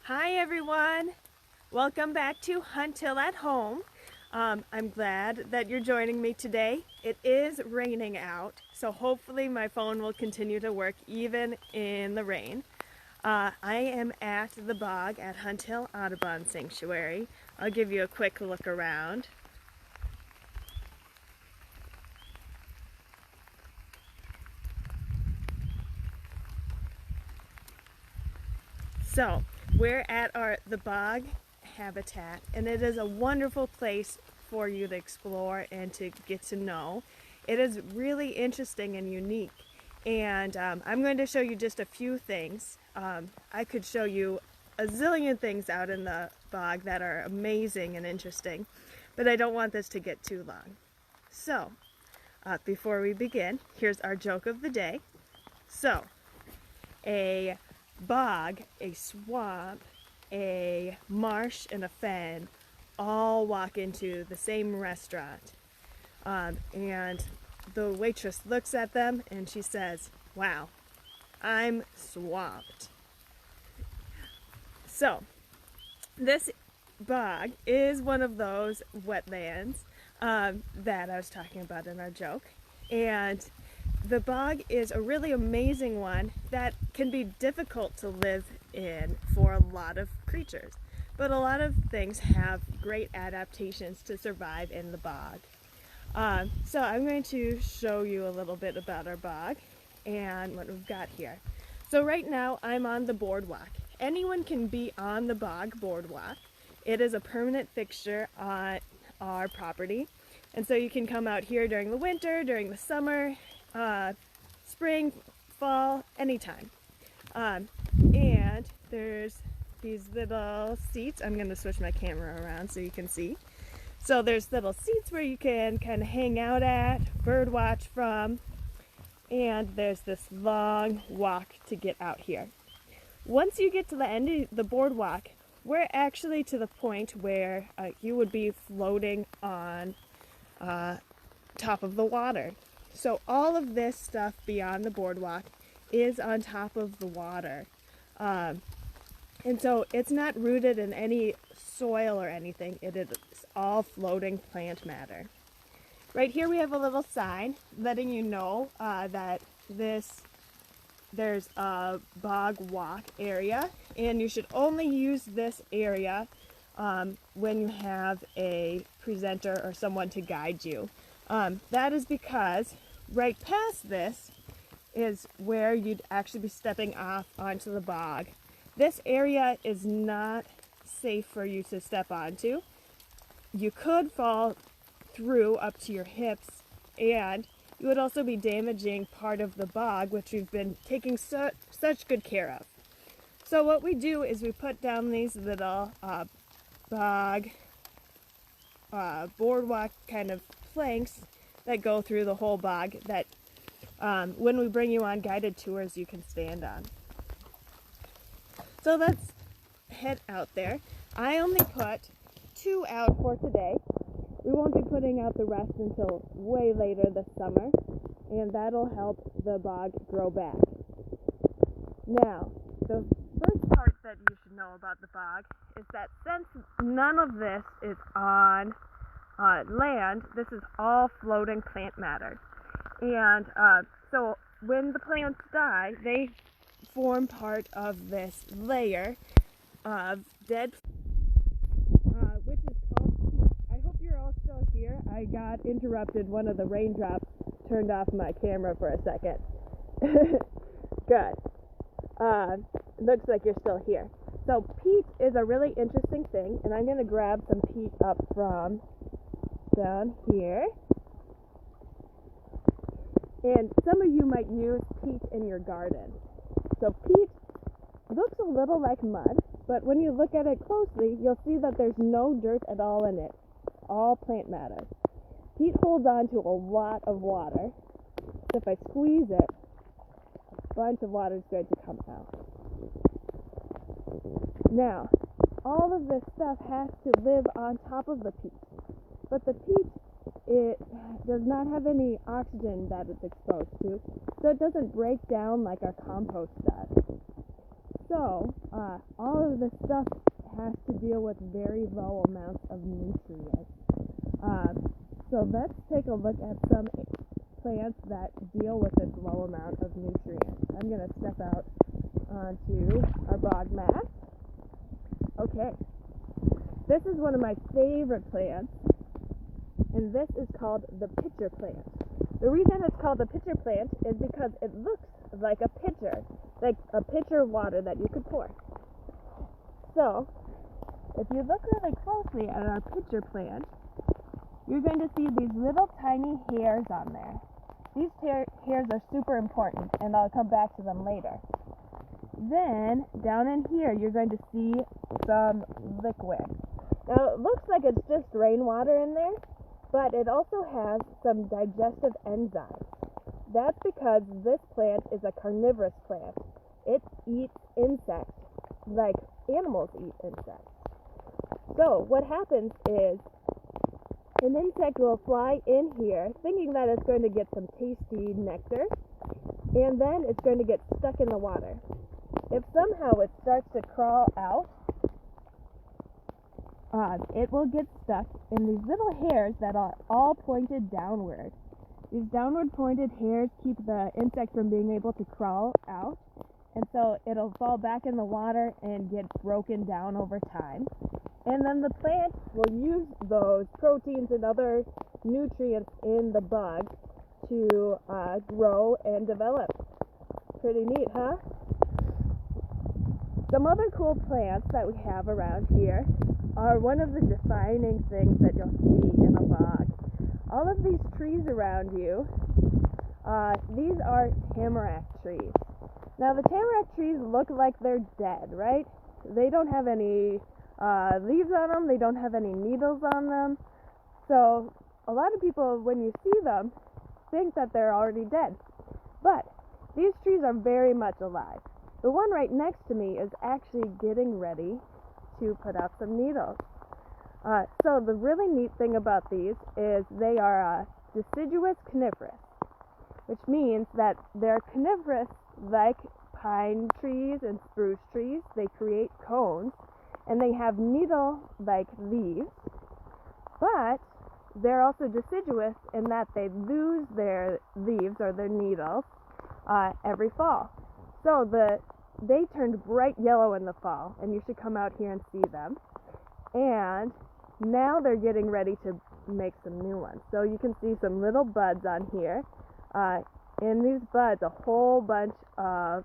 Hi everyone! Welcome back to Hunt Till at Home. I'm glad that you're joining me today. It is raining out, so hopefully my phone will continue to work even in the rain. I am at the Bog at Hunt Hill Audubon Sanctuary. I'll give you a quick look around. So, we're at the Bog Habitat, and it is a wonderful place for you to explore and to get to know. It is really interesting and unique, and I'm going to show you just a few things. I could show you a zillion things out in the bog that are amazing and interesting, but I don't want this to get too long. So, before we begin, here's our joke of the day. So, a bog, a swamp, a marsh, and a fen all walk into the same restaurant. And the waitress looks at them and she says, "Wow, I'm swamped." So, this bog is one of those wetlands that I was talking about in our joke. And the bog is a really amazing one that can be difficult to live in for a lot of creatures. But a lot of things have great adaptations to survive in the bog. So I'm going to show you a little bit about our bog and what we've got here. So right now I'm on the boardwalk. Anyone can be on the bog boardwalk. It is a permanent fixture on our property. And so you can come out here during the winter, during the summer, spring, fall, anytime. And there's these little seats. I'm going to switch my camera around so you can see. So there's little seats where you can kind of hang out at, bird watch from, and there's this long walk to get out here. Once you get to the end of the boardwalk, we're actually to the point where you would be floating on top of the water. So all of this stuff beyond the boardwalk is on top of the water. And so it's not rooted in any soil or anything. It is all floating plant matter. Right here we have a little sign letting you know that there's a bog walk area, and you should only use this area when you have a presenter or someone to guide you. That is because right past this is where you'd actually be stepping off onto the bog. This area is not safe for you to step onto. You could fall through up to your hips, and you would also be damaging part of the bog, which we've been taking such good care of. So what we do is we put down these little bog boardwalk kind of planks that go through the whole bog that when we bring you on guided tours you can stand on. So let's head out there. I only put 2 out for today. We won't be putting out the rest until way later this summer, and that'll help the bog grow back. Now, the first part that you should know about the bog is that since none of this is on land, this is all floating plant matter. And so when the plants die, they form part of this layer of dead, which is called peat. I hope you're all still here. I got interrupted. One of the raindrops turned off my camera for a second. Good. Looks like you're still here. So peat is a really interesting thing, and I'm going to grab some peat up from down here. And some of you might use peat in your garden. So peat looks a little like mud, but when you look at it closely, you'll see that there's no dirt at all in it. It's all plant matter. Peat holds on to a lot of water. So if I squeeze it, a bunch of water is going to come out. Now, all of this stuff has to live on top of the peat. But the peat, it does not have any oxygen that it's exposed to, so it doesn't break down like our compost does. So all of this stuff has to deal with very low amounts of nutrients. So let's take a look at some plants that deal with this low amount of nutrients. I'm going to step out onto our bog mat. Okay, this is one of my favorite plants, and this is called the pitcher plant. The reason it's called the pitcher plant is because it looks like a pitcher of water that you could pour. So, if you look really closely at our pitcher plant, you're going to see these little tiny hairs on there. These hairs are super important, and I'll come back to them later. Then, down in here, you're going to see some liquid. Now, it looks like it's just rainwater in there, but it also has some digestive enzymes. That's because this plant is a carnivorous plant. It eats insects like animals eat insects. So what happens is an insect will fly in here thinking that it's going to get some tasty nectar, and then it's going to get stuck in the water. If somehow it starts to crawl out, it will get stuck in these little hairs that are all pointed downward. These downward pointed hairs keep the insect from being able to crawl out, and so it'll fall back in the water and get broken down over time. And then the plant will use those proteins and other nutrients in the bug to grow and develop. Pretty neat, huh? Some other cool plants that we have around here are one of the defining things that you'll see in a bog. All of these trees around you, these are tamarack trees. Now the tamarack trees look like they're dead, right? They don't have any leaves on them, they don't have any needles on them. So a lot of people, when you see them, think that they're already dead. But these trees are very much alive. The one right next to me is actually getting ready to put out some needles. So the really neat thing about these is they are deciduous coniferous, which means that they're coniferous like pine trees and spruce trees. They create cones, and they have needle-like leaves, but they're also deciduous in that they lose their leaves or their needles every fall. So they turned bright yellow in the fall, and you should come out here and see them. And now they're getting ready to make some new ones. So you can see some little buds on here. In these buds, a whole bunch of,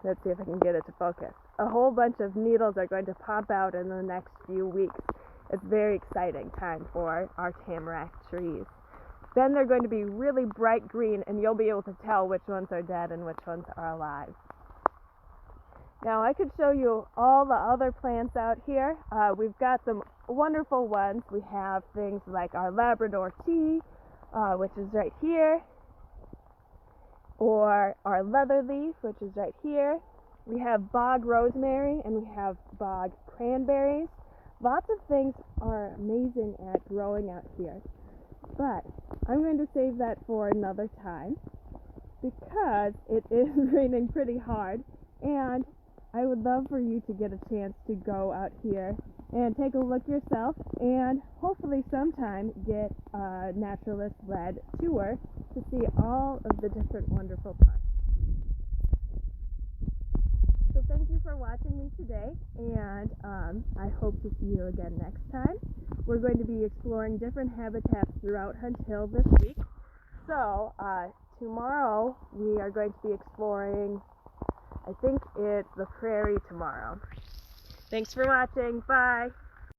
let's see if I can get it to focus, a whole bunch of needles are going to pop out in the next few weeks. It's a very exciting time for our tamarack trees. Then they're going to be really bright green, and you'll be able to tell which ones are dead and which ones are alive. Now I could show you all the other plants out here. We've got some wonderful ones. We have things like our Labrador tea, which is right here, or our leatherleaf, which is right here. We have bog rosemary, and we have bog cranberries. Lots of things are amazing at growing out here, but I'm going to save that for another time because it is raining pretty hard, and I would love for you to get a chance to go out here and take a look yourself, and hopefully sometime get a naturalist-led tour to see all of the different wonderful parts. So thank you for watching me today, and I hope to see you again next time. We're going to be exploring different habitats throughout Hunt Hill this week. So tomorrow we are going to be exploring, I think it's the prairie tomorrow. Thanks for watching. Bye.